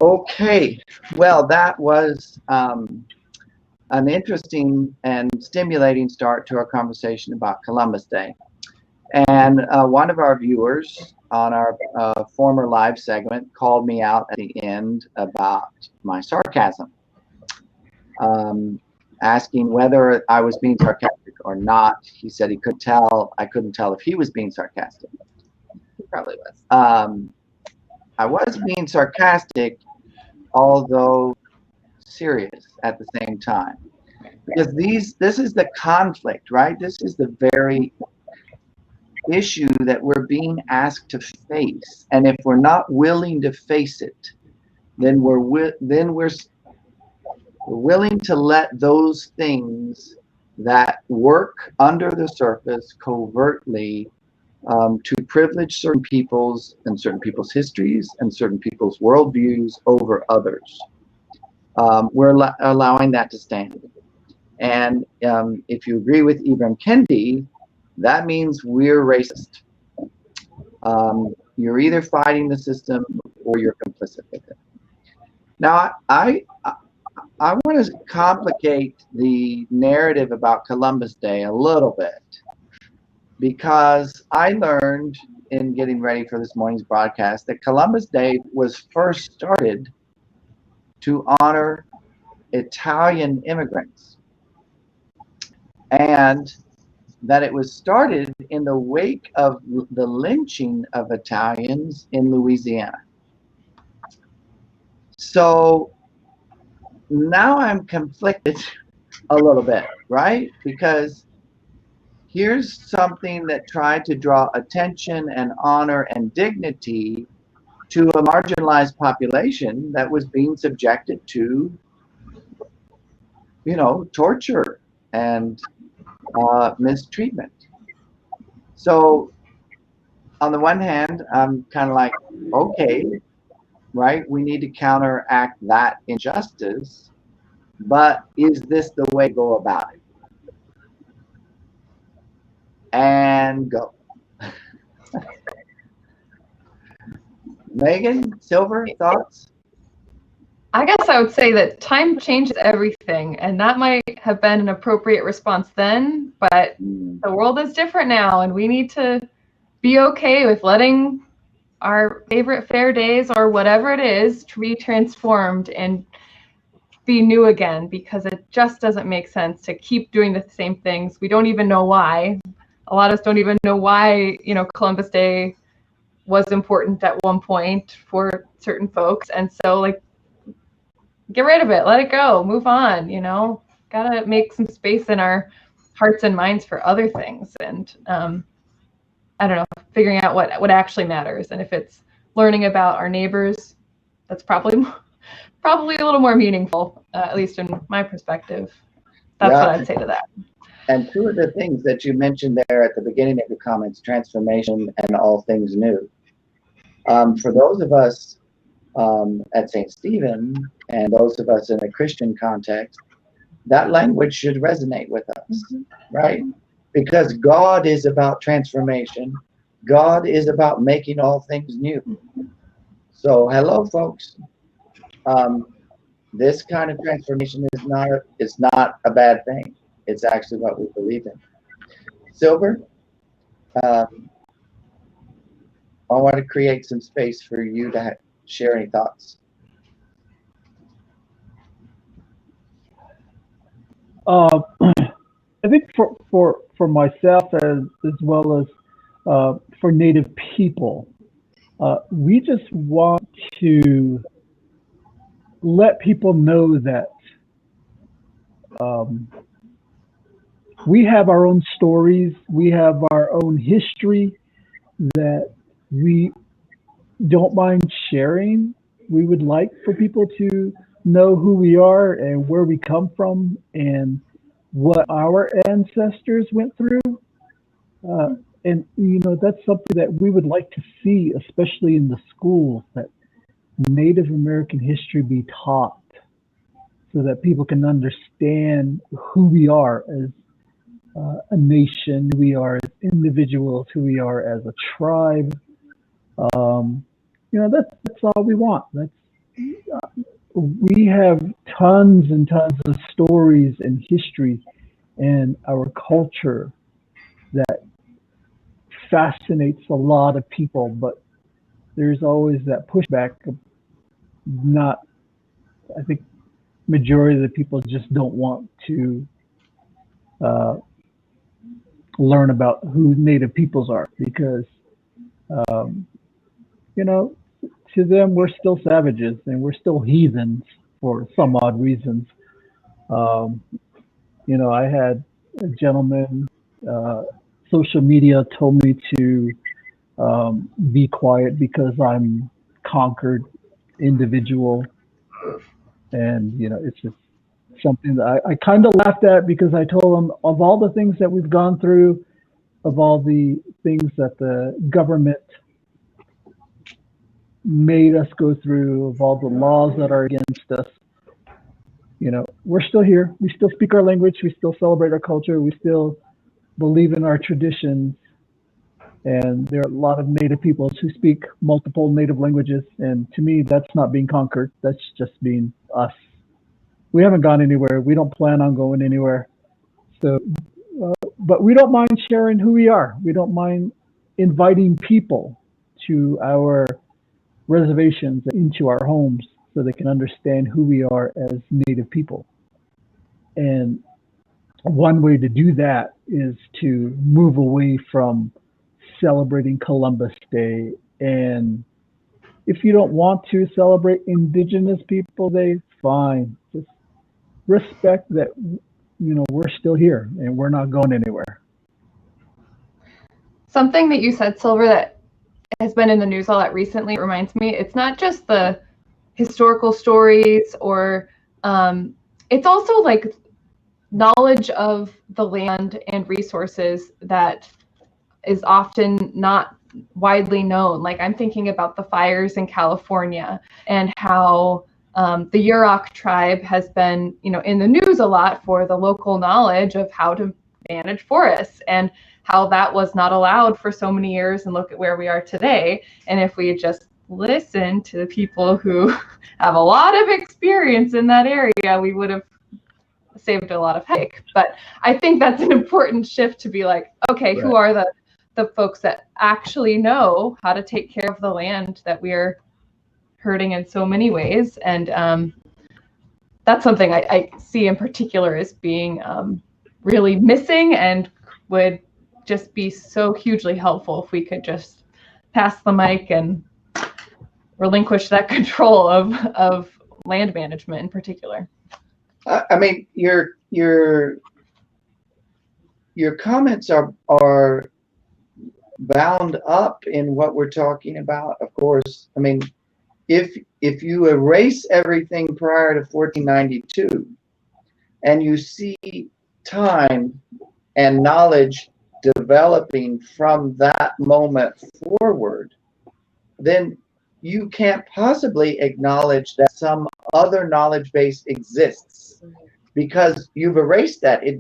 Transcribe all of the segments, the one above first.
Okay, well, that was an interesting and stimulating start to our conversation about Columbus Day. And one of our viewers on our former live segment called me out at the end about my sarcasm, asking whether I was being sarcastic or not. He said he could tell. I couldn't tell if he was being sarcastic. He probably was. I was being sarcastic, although serious at the same time, because this is the conflict, right? This is the very issue that we're being asked to face, and if we're not willing to face it, then we're willing to let those things that work under the surface covertly to privilege certain people's histories and certain people's worldviews over others. We're allowing that to stand. And if you agree with Ibram Kendi, that means we're racist. You're either fighting the system or you're complicit with it. Now, I want to complicate the narrative about Columbus Day a little bit, because I learned in getting ready for this morning's broadcast that Columbus Day was first started to honor Italian immigrants, and that it was started in the wake of the lynching of Italians in Louisiana. So now I'm conflicted a little bit, right? Because here's something that tried to draw attention and honor and dignity to a marginalized population that was being subjected to, torture and mistreatment. So on the one hand, I'm kind of like, okay, right, we need to counteract that injustice, but is this the way to go about it? And go. Megan, Silver, thoughts? I guess I would say that time changes everything, and that might have been an appropriate response then, but the world is different now, and we need to be okay with letting our favorite fair days or whatever it is to be transformed and be new again, because it just doesn't make sense to keep doing the same things. We don't even know why. A lot of us don't even know why, Columbus Day was important at one point for certain folks. And so, get rid of it, let it go, move on, gotta make some space in our hearts and minds for other things. And I don't know, figuring out what actually matters. And if it's learning about our neighbors, that's probably a little more meaningful, at least in my perspective. That's what I'd say to that. And two of the things that you mentioned there at the beginning of your comments, transformation and all things new. For those of us at St. Stephen and those of us in a Christian context, that language should resonate with us, right? Because God is about transformation. God is about making all things new. So hello, folks. This kind of transformation is not a bad thing. It's actually what we believe in. Silver, I want to create some space for you to share any thoughts. I think for myself as well as for Native people, we just want to let people know that we have our own stories, we have our own history that we don't mind sharing. We would like for people to know who we are and where we come from and what our ancestors went through. And that's something that we would like to see, especially in the schools, that Native American history be taught so that people can understand who we are as a nation, who we are as individuals, who we are as a tribe. that's all we want. We have tons and tons of stories and history and our culture that fascinates a lot of people, but there's always that pushback of not, I think majority of the people just don't want to learn about who Native peoples are because, um, to them, we're still savages and we're still heathens for some odd reasons. Um, I had a gentleman, social media told me to be quiet because I'm conquered individual. And, it's just something that I kind of laughed at because I told him of all the things that we've gone through, of all the things that the government made us go through, of all the laws that are against us, we're still here. We still speak our language. We still celebrate our culture. We still believe in our traditions. And there are a lot of Native peoples who speak multiple Native languages. And to me, that's not being conquered. That's just being us. We haven't gone anywhere. We don't plan on going anywhere. So, but we don't mind sharing who we are. We don't mind inviting people to our reservations, into our homes, so they can understand who we are as Native people. And one way to do that is to move away from celebrating Columbus Day. And if you don't want to celebrate Indigenous People Day, fine. Just respect that, we're still here and we're not going anywhere. Something that you said, Silver, that has been in the news a lot recently reminds me, it's not just the historical stories or it's also like knowledge of the land and resources that is often not widely known. Like I'm thinking about the fires in California and how the Yurok tribe has been, in the news a lot for the local knowledge of how to manage forests and how that was not allowed for so many years, and look at where we are today. And if we had just listened to the people who have a lot of experience in that area, we would have saved a lot of headache. But I think that's an important shift to be like, okay, who are the folks that actually know how to take care of the land that we're hurting in so many ways? And that's something I see in particular as being really missing, and would just be so hugely helpful if we could just pass the mic and relinquish that control of land management in particular. I mean, your comments are bound up in what we're talking about. Of course, I mean, if you erase everything prior to 1492 and you see time and knowledge developing from that moment forward, then you can't possibly acknowledge that some other knowledge base exists, because you've erased that. It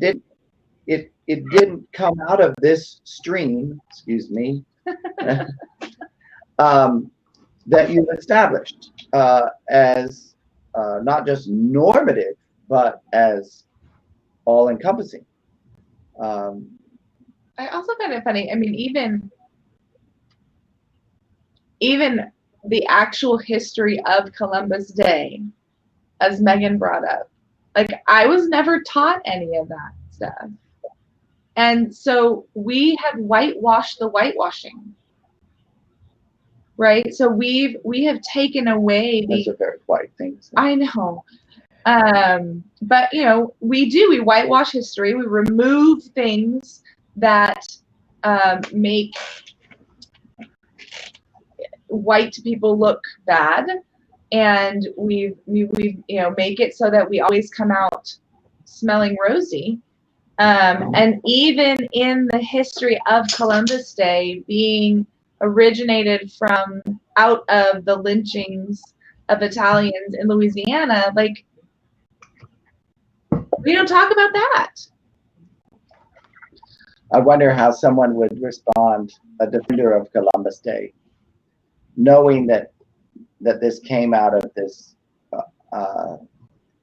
didn't come out of this stream, excuse me, that you've established as not just normative, but as all-encompassing. I also find it funny. I mean, even the actual history of Columbus Day, as Megan brought up, like I was never taught any of that stuff. And so we have whitewashed the whitewashing, right? So we have taken away That's a very white thing. So. I know. But we whitewash history. We remove things that make white people look bad, and we make it so that we always come out smelling rosy. And even in the history of Columbus Day being originated from out of the lynchings of Italians in Louisiana, like we don't talk about that. I wonder how someone would respond, a defender of Columbus Day, knowing that that this came out of this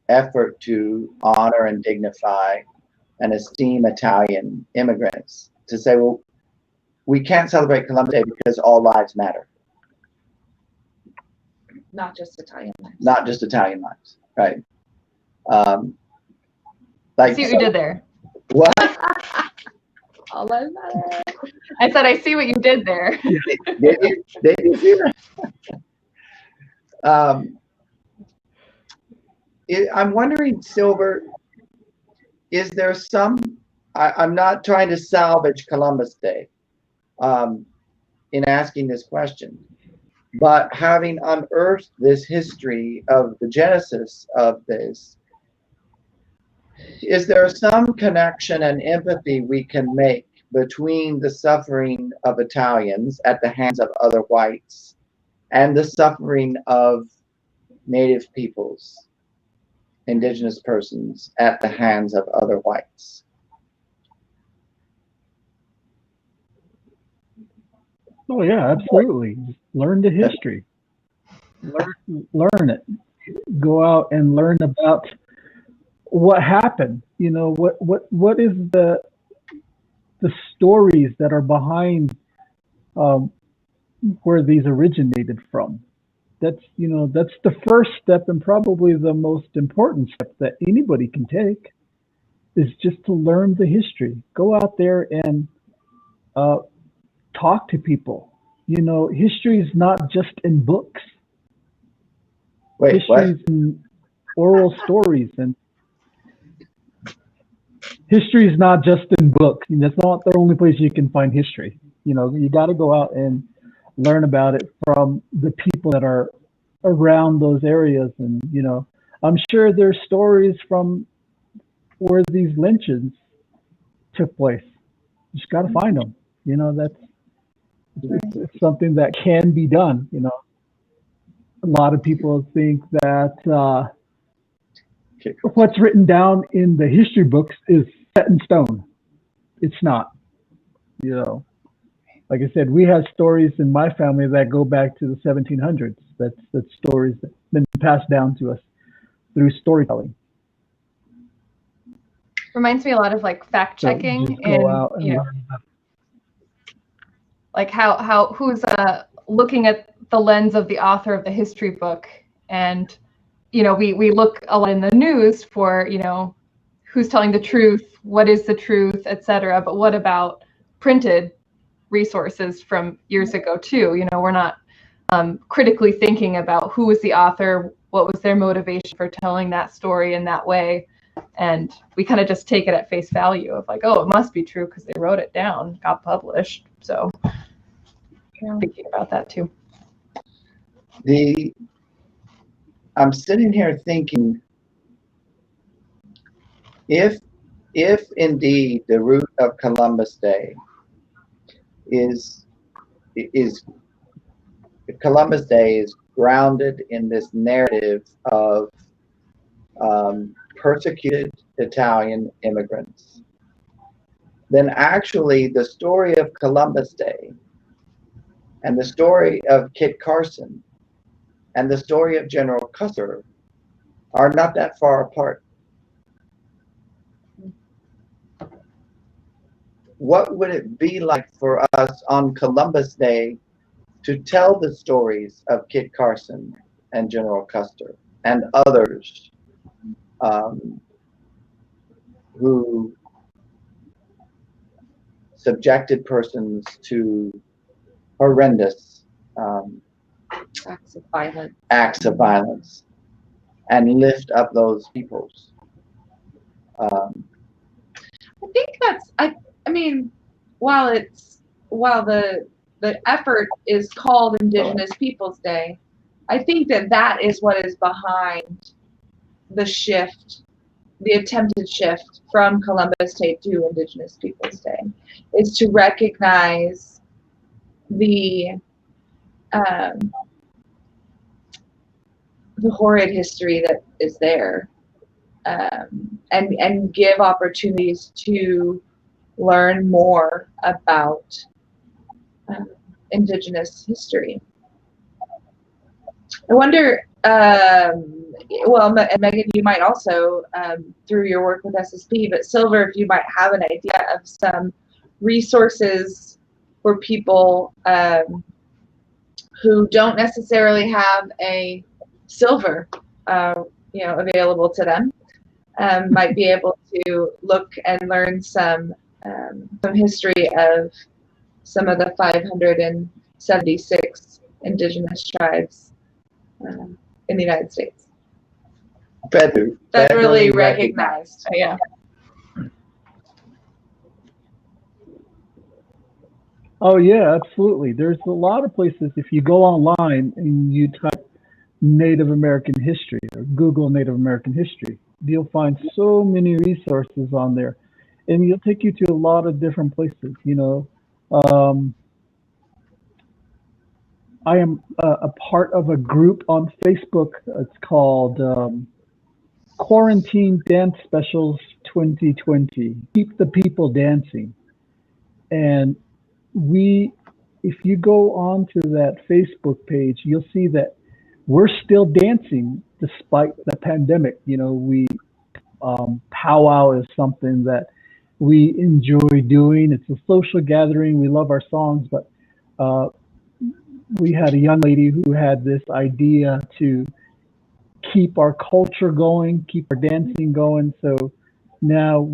effort to honor and dignify and esteem Italian immigrants, to say, well, we can't celebrate Columbus Day because all lives matter. Not just Italian lives. Not just Italian lives, right? I see what you did there. What? All lives matter. I said, I see what you did there. Did you see that? I'm wondering, Silver, is there some, I'm not trying to salvage Columbus Day in asking this question, but having unearthed this history of the genesis of this, is there some connection and empathy we can make between the suffering of Italians at the hands of other whites and the suffering of Native peoples, indigenous persons, at the hands of other whites? Oh yeah, absolutely. Learn the history. Learn it. Go out and learn about what happened. You know, what is the stories that are behind where these originated from. That's the first step, and probably the most important step that anybody can take, is just to learn the history. Go out there and talk to people. You know, history is not just in books. Wait, History is in oral stories, and history is not just in books. And that's not the only place you can find history. You know, you got to go out and learn about it from the people that are around those areas. And, you know, I'm sure there's stories from where these lynchings took place. You just got to find them. You know, it's something that can be done. You know, a lot of people think that what's written down in the history books is set in stone. It's not. You know, like I said, we have stories in my family that go back to the 1700s. That's stories that have been passed down to us through storytelling. Reminds me a lot of like fact checking, so go out and you know, like how who's looking at the lens of the author of the history book. And you know, we look a lot in the news for, you know, who's telling the truth, what is the truth, etc. But what about printed resources from years ago too? You know, we're not critically thinking about who was the author, what was their motivation for telling that story in that way. And we kind of just take it at face value of like, oh, it must be true because they wrote it down, got published. So thinking about that too. I'm sitting here thinking, if indeed the root of Columbus Day is Columbus Day is grounded in this narrative of persecuted Italian immigrants, then actually the story of Columbus Day and the story of Kit Carson and the story of General Custer are not that far apart. What would it be like for us on Columbus Day to tell the stories of Kit Carson and General Custer and others who subjected persons to horrendous acts of violence, and lift up those peoples? I think that's, I mean, while the effort is called Indigenous Peoples Day, I think that is what is behind the shift, the attempted shift from Columbus Day to Indigenous Peoples Day, is to recognize the horrid history that is there, and give opportunities to learn more about Indigenous history. I wonder, well, and Megan, you might also, through your work with SSP, but Silver, if you might have an idea of some resources for people who don't necessarily have a silver, available to them, might be able to look and learn some history of some of the 576 indigenous tribes in the United States. Federally recognized. Yeah. Oh yeah, absolutely. There's a lot of places. If you go online and you type Native American history or Google Native American history, you'll find so many resources on there, and it'll take you to a lot of different places. I am a part of a group on Facebook. It's called Quarantine Dance Specials 2020. Keep the people dancing. And if you go onto that Facebook page, you'll see that we're still dancing despite the pandemic. Powwow is something that we enjoy doing. It's a social gathering. We love our songs, but we had a young lady who had this idea to keep our culture going, keep our dancing going. So now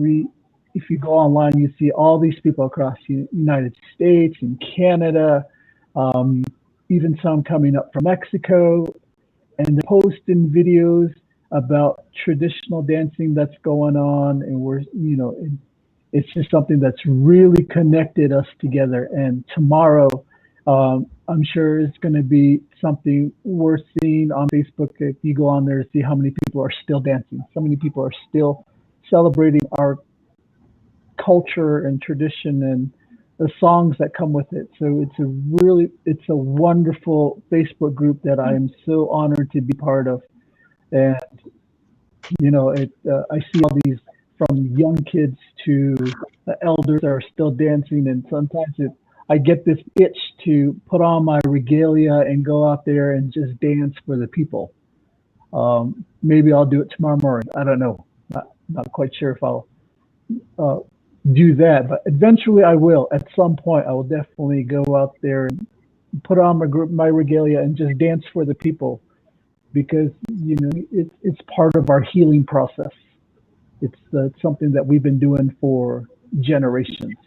if you go online, you see all these people across the United States and Canada, even some coming up from Mexico, and they're posting videos about traditional dancing that's going on. And it's just something that's really connected us together. And tomorrow, I'm sure it's going to be something worth seeing on Facebook. If you go on there to see how many people are still dancing, so many people are still celebrating our culture and tradition and the songs that come with it. So it's a wonderful Facebook group that I am so honored to be part of. And I see all these, from young kids to the elders that are still dancing, and sometimes I get this itch to put on my regalia and go out there and just dance for the people. Maybe I'll do it tomorrow morning. I don't know. Not quite sure if I'll do that, but eventually I will. At some point, I will definitely go out there and put on my regalia and just dance for the people, because it's part of our healing process. It's something that we've been doing for generations,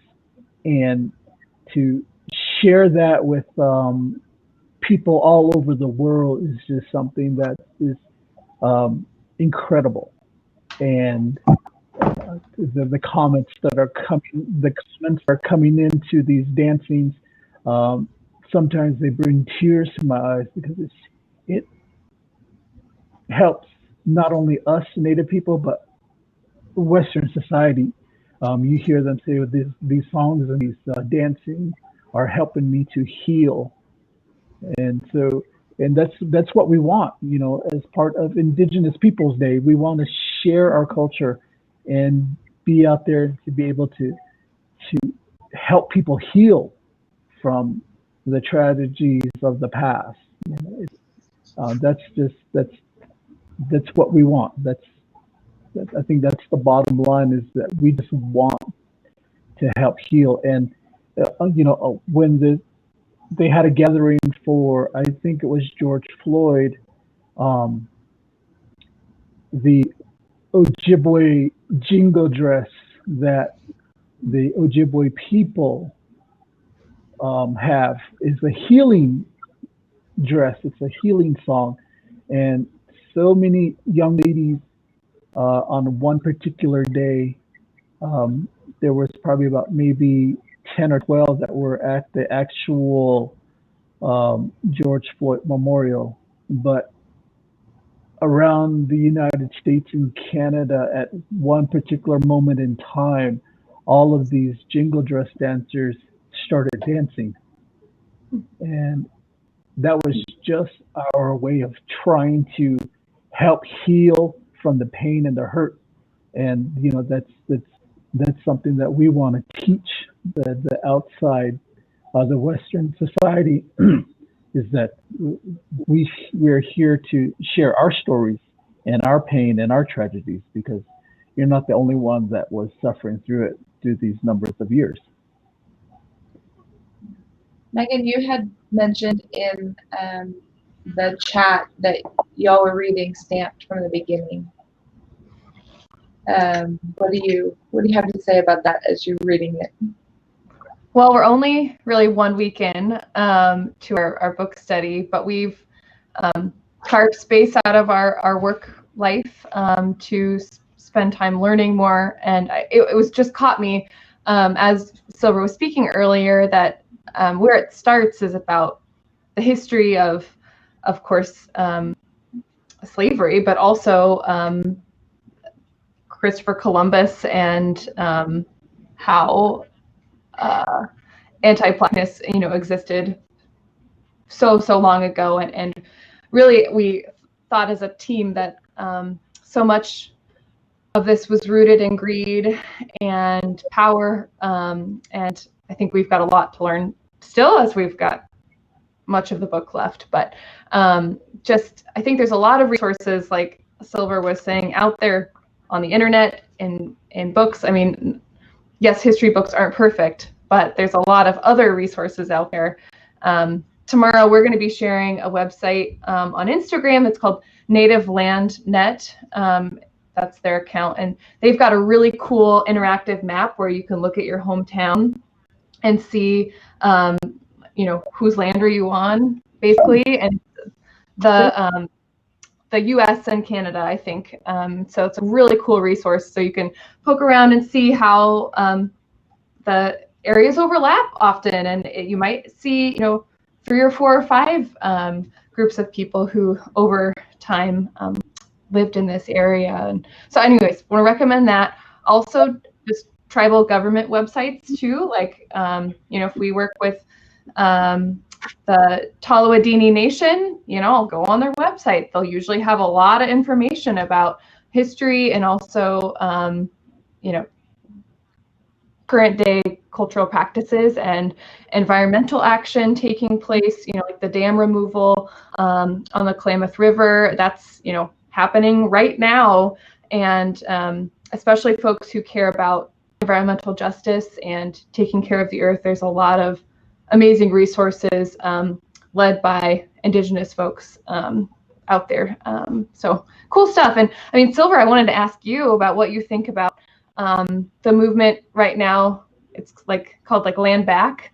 and to share that with people all over the world is just something that is incredible. And the comments are coming into these dancings. Sometimes they bring tears to my eyes, because it helps not only us Native people, but Western society. You hear them say these songs and these dancing are helping me to heal, and that's what we want. As part of Indigenous Peoples Day, we want to share our culture and be out there to be able to help people heal from the tragedies of the past. That's what we want. I think that's the bottom line, is that we just want to help heal. And when they had a gathering for, I think it was George Floyd, the Ojibwe jingle dress that the Ojibwe people have is a healing dress. It's a healing song, and so many young ladies on one particular day, there was probably about maybe 10 or 12 that were at the actual George Floyd Memorial, but around the United States and Canada at one particular moment in time, all of these jingle dress dancers started dancing. And that was just our way of trying to help heal from the pain and the hurt. And that's something that we want to teach the outside, the Western society, is that we're here to share our stories and our pain and our tragedies, because you're not the only one that was suffering through it through these numbers of years. Megan, you had mentioned in the chat that y'all were reading Stamped from the beginning. What do you have to say about that as you're reading it? Well, we're only really 1 week in to our book study, but we've carved space out of our work life to spend time learning more. And it was just caught me as Silver was speaking earlier that where it starts is about the history of course, slavery, but also Christopher Columbus and how anti-blackness, existed so long ago, and really we thought as a team that so much of this was rooted in greed and power, and I think we've got a lot to learn still, as we've got much of the book left. But just I think there's a lot of resources, like Silver was saying, out there on the internet, in books. I mean, yes, history books aren't perfect, but there's a lot of other resources out there. Tomorrow we're going to be sharing a website on Instagram. It's called Native Land Net. That's their account, and they've got a really cool interactive map where you can look at your hometown and see, whose land are you on, basically, and the U.S. and Canada, I think. So it's a really cool resource. So you can poke around and see how the areas overlap often, and you might see, 3 or 4 or 5 groups of people who over time lived in this area. And so anyways, want to recommend that. Also, just tribal government websites too, like if we work with the Toloadini Nation, I'll go on their website. They'll usually have a lot of information about history and also current day cultural practices and environmental action taking place, like the dam removal on the Klamath River. That's happening right now, and especially folks who care about environmental justice and taking care of the earth. There's a lot of amazing resources led by Indigenous folks out there. So cool stuff. And I mean, Silver, I wanted to ask you about what you think about the movement right now. It's called Land Back.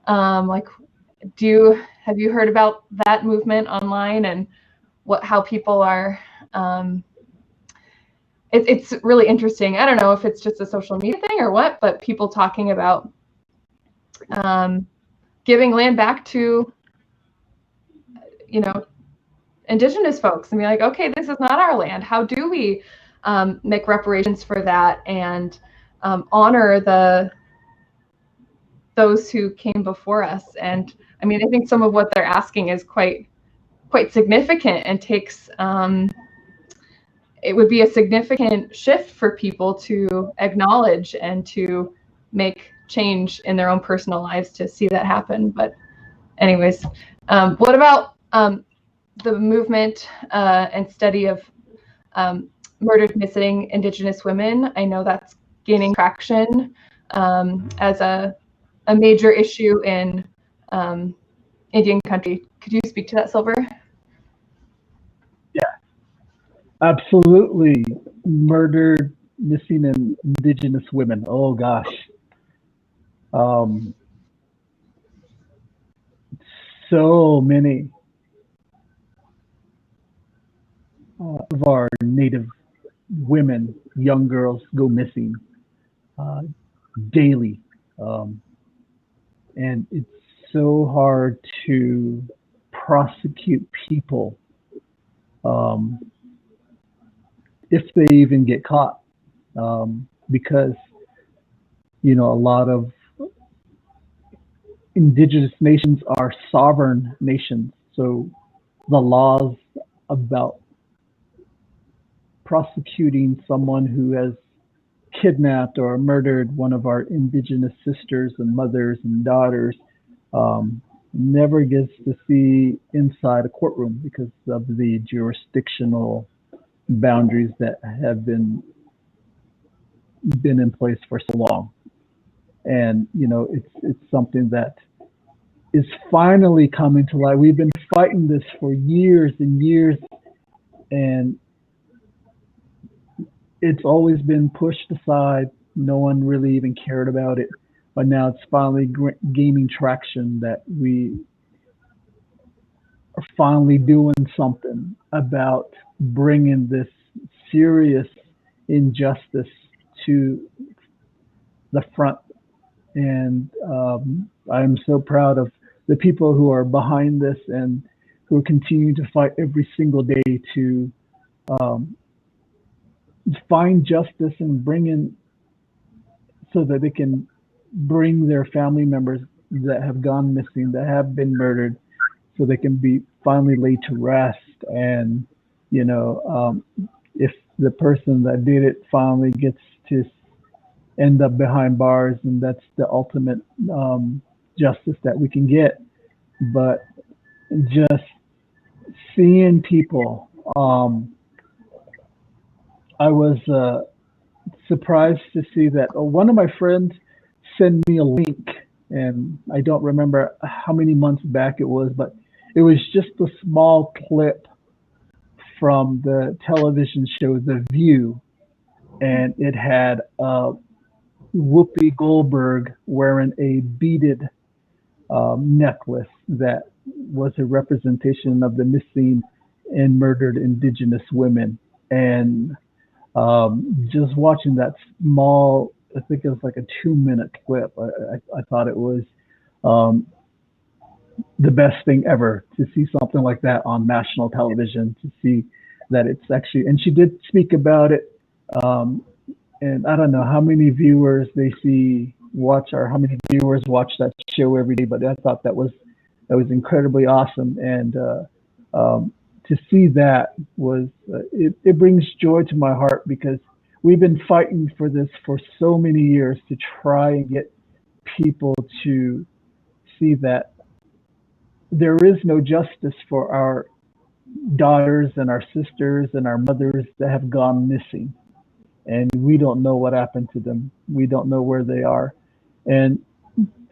Have you heard about that movement online and how people are? It's really interesting. I don't know if it's just a social media thing or what, but people talking about giving land back to Indigenous folks, and be like, okay, this is not our land. How do we make reparations for that and honor those who came before us? And I mean, I think some of what they're asking is quite significant, and takes it would be a significant shift for people to acknowledge and to make change in their own personal lives to see that happen. But anyways, what about the movement and study of murdered missing Indigenous women? I know that's gaining traction as a major issue in Indian country. Could you speak to that, Silver? Yeah, absolutely. Murdered missing and Indigenous women. Oh gosh. So many of our Native women, young girls, go missing daily, and it's so hard to prosecute people if they even get caught, because a lot of Indigenous nations are sovereign nations, so the laws about prosecuting someone who has kidnapped or murdered one of our Indigenous sisters and mothers and daughters never gets to see inside a courtroom because of the jurisdictional boundaries that have been in place for so long. And it's something that is finally coming to light. We've been fighting this for years and years, and it's always been pushed aside. No one really even cared about it, but now it's finally gaining traction that we are finally doing something about bringing this serious injustice to the front. And I'm so proud of the people who are behind this and who are continuing to fight every single day to find justice and bring in so that they can bring their family members that have gone missing, that have been murdered, so they can be finally laid to rest. And if the person that did it finally gets to end up behind bars, and that's the ultimate justice that we can get. But just seeing people, I was surprised to see that one of my friends sent me a link, and I don't remember how many months back it was, but it was just a small clip from the television show The View, and it had Whoopi Goldberg wearing a beaded necklace that was a representation of the missing and murdered Indigenous women. And just watching that small, I think it was like a 2-minute clip, I thought it was the best thing ever to see something like that on national television, to see that it's actually, and she did speak about it. And I don't know how many viewers how many viewers watch that show every day, but I thought that was incredibly awesome. And to see that was, it brings joy to my heart, because we've been fighting for this for so many years to try and get people to see that there is no justice for our daughters and our sisters and our mothers that have gone missing. And we don't know what happened to them. We don't know where they are. And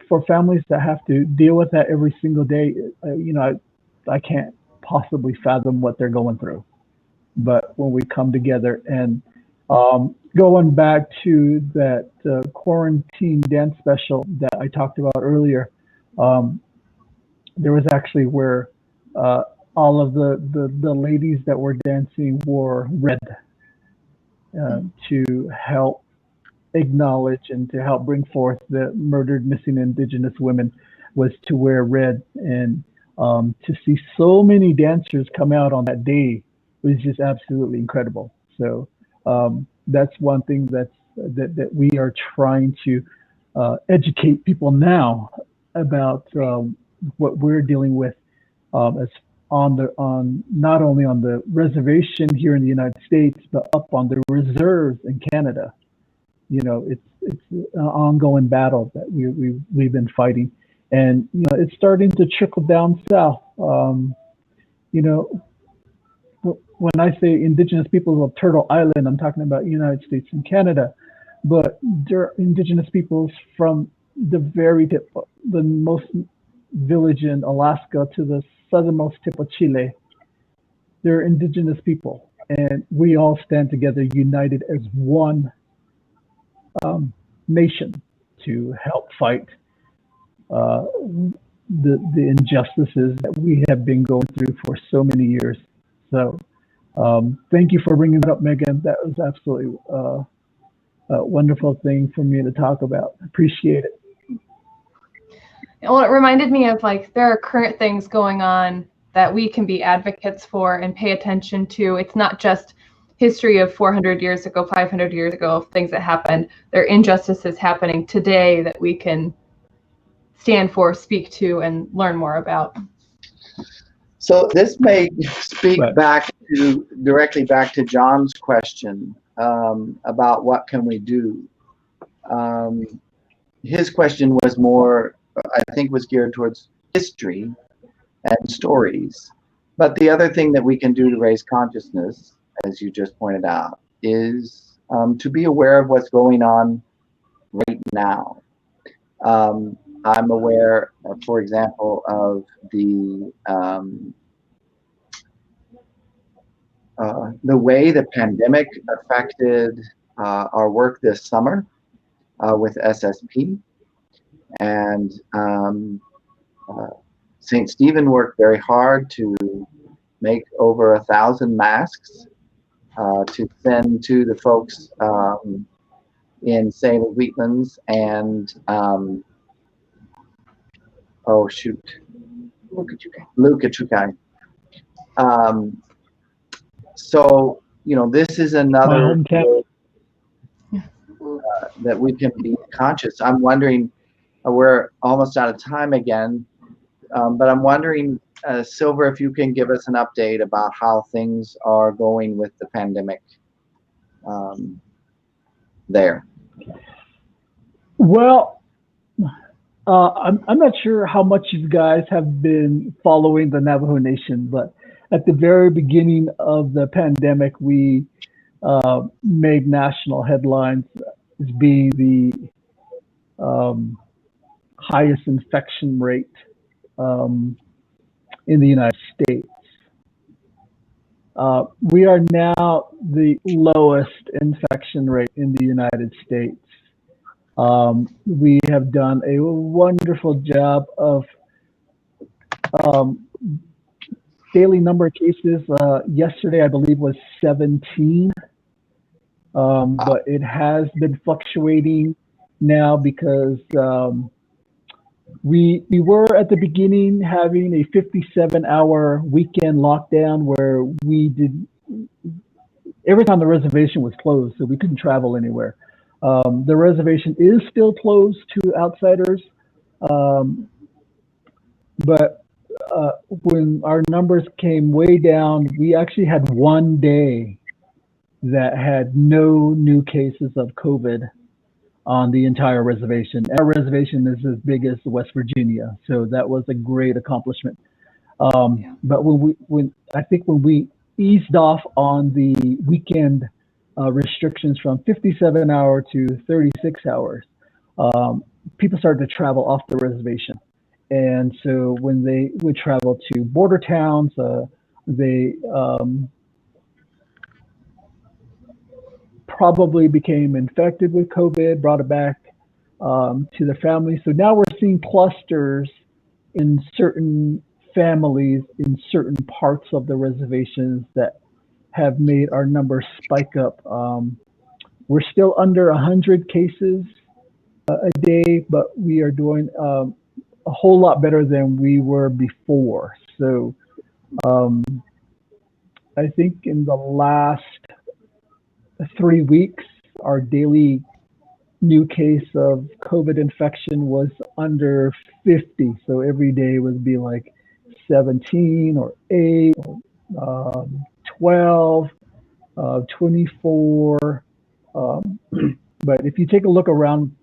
for families that have to deal with that every single day, I can't possibly fathom what they're going through. But when we come together, and going back to that quarantine dance special that I talked about earlier, there was actually where all of the ladies that were dancing wore red. To help acknowledge and to help bring forth the murdered missing Indigenous women, was to wear red. And to see so many dancers come out on that day was just absolutely incredible. So that's one thing that we are trying to educate people now about what we're dealing with as on not only on the reservation here in the United States, but up on the reserves in Canada. It's an ongoing battle that we've been fighting, and it's starting to trickle down south. When I say Indigenous peoples of Turtle Island, I'm talking about United States and Canada, but there are Indigenous peoples from the very tip, the most village in Alaska to the southernmost tip of Chile. They're Indigenous people, and we all stand together, united as one nation, to help fight the injustices that we have been going through for so many years. So thank you for bringing that up, Megan. That was absolutely a wonderful thing for me to talk about. Appreciate it. Well, it reminded me of, like, there are current things going on that we can be advocates for and pay attention to. It's not just history of 400 years ago, 500 years ago, of things that happened. There are injustices happening today that we can stand for, speak to, and learn more about. So this may speak directly back to John's question about what can we do. His question was more, I think, was geared towards history and stories. But the other thing that we can do to raise consciousness, as you just pointed out, is to be aware of what's going on right now. I'm aware, for example, of the way the pandemic affected our work this summer with SSP. And St. Stephen worked very hard to make over 1,000 masks to send to the folks in St. Wheatlands and oh shoot, Lukachukai. So this is My another hometown. that we can be conscious. I'm wondering, we're almost out of time again, but I'm wondering, Silver, if you can give us an update about how things are going with the pandemic there. Well, I'm not sure how much you guys have been following the Navajo Nation, but at the very beginning of the pandemic, we made national headlines as being the highest infection rate in the United States. We are now the lowest infection rate in the United States. We have done a wonderful job of daily number of cases. Yesterday, I believe, was 17, but it has been fluctuating now because we were at the beginning having a 57-hour weekend lockdown where we did every time the reservation was closed, so we couldn't travel anywhere. The reservation is still closed to outsiders, but when our numbers came way down, we actually had one day that had no new cases of COVID on the entire reservation. Our reservation is as big as West Virginia, so that was a great accomplishment. But when we eased off on the weekend restrictions from 57 hours to 36 hours, people started to travel off the reservation. And so when they would travel to border towns, they probably became infected with COVID, brought it back to their families. So now we're seeing clusters in certain families in certain parts of the reservations that have made our numbers spike up. We're still under 100 cases a day, but we are doing a whole lot better than we were before. So I think in the last 3 weeks, our daily new case of COVID infection was under 50. So every day would be like 17 or 8 or 12, 24. But if you take a look around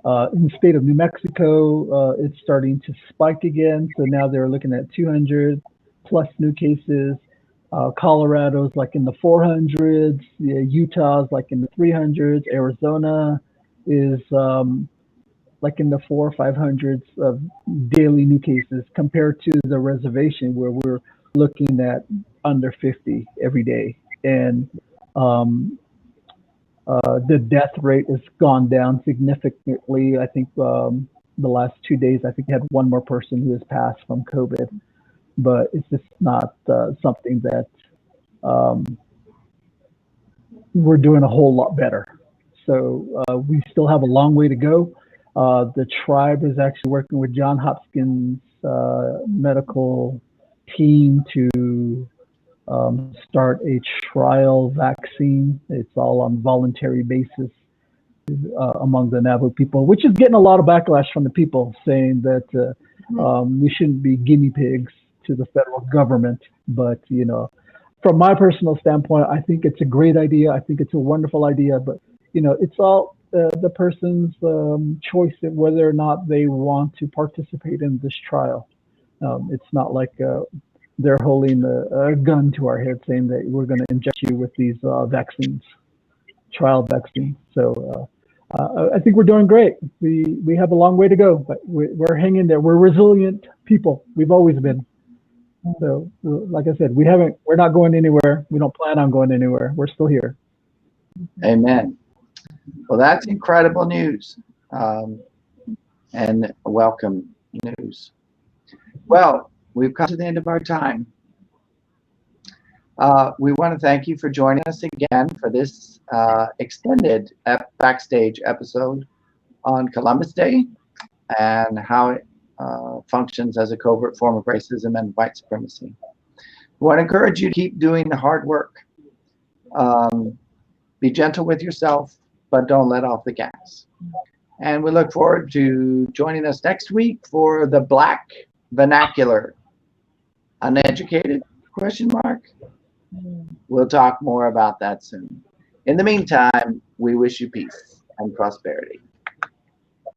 in the state of New Mexico, it's starting to spike again. So now they're looking at 200 plus new cases. Colorado's like in the 400s. Utah's like in the 300s. Arizona is like in the 400 or 500s of daily new cases compared to the reservation where we're looking at under 50 every day. And the death rate has gone down significantly. I think the last 2 days, I think we had one more person who has passed from COVID, but it's just not something that we're doing a whole lot better. So we still have a long way to go. The tribe is actually working with Johns Hopkins medical team to start a trial vaccine. It's all on voluntary basis among the Navajo people, which is getting a lot of backlash from the people saying that we shouldn't be guinea pigs to the federal government. But, you know, from my personal standpoint, I think it's a great idea. I think it's a wonderful idea. But, you know, it's all the person's choice of whether or not they want to participate in this trial. It's not like they're holding a gun to our head saying that we're going to inject you with these vaccines, trial vaccines. So I think we're doing great. We have a long way to go, but we're hanging there. We're resilient people. We've always been. So like I said, we're not going anywhere. We don't plan on going anywhere. We're still here. Amen. Well, that's incredible news, and welcome news. Well, we've come to the end of our time. We want to thank you for joining us again for this extended Backstage episode on Columbus Day and how it functions as a covert form of racism and white supremacy. We want to encourage you to keep doing the hard work. Be gentle with yourself, but don't let off the gas. And we look forward to joining us next week for the Black Vernacular. Uneducated? Question mark. We'll talk more about that soon. In the meantime, we wish you peace and prosperity.